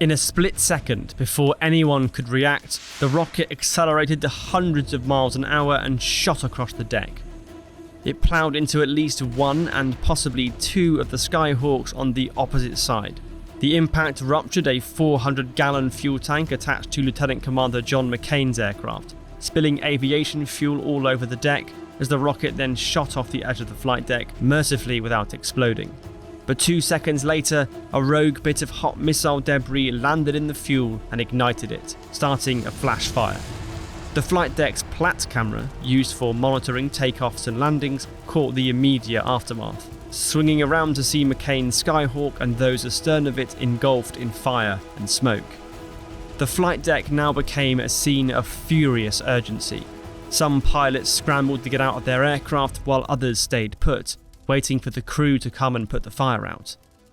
In a split second, before anyone could react, the rocket accelerated to hundreds of miles an hour and shot across the deck. It ploughed into at least one and possibly two of the Skyhawks on the opposite side. The impact ruptured a 400-gallon fuel tank attached to Lieutenant Commander John McCain's aircraft, spilling aviation fuel all over the deck as the rocket then shot off the edge of the flight deck, mercifully without exploding. But 2 seconds later, a rogue bit of hot missile debris landed in the fuel and ignited it, starting a flash fire. The flight deck's Platt camera, used for monitoring takeoffs and landings, caught the immediate aftermath, swinging around to see McCain's Skyhawk and those astern of it engulfed in fire and smoke. The flight deck now became a scene of furious urgency. Some pilots scrambled to get out of their aircraft while others stayed put, waiting for the crew to come and put the fire out.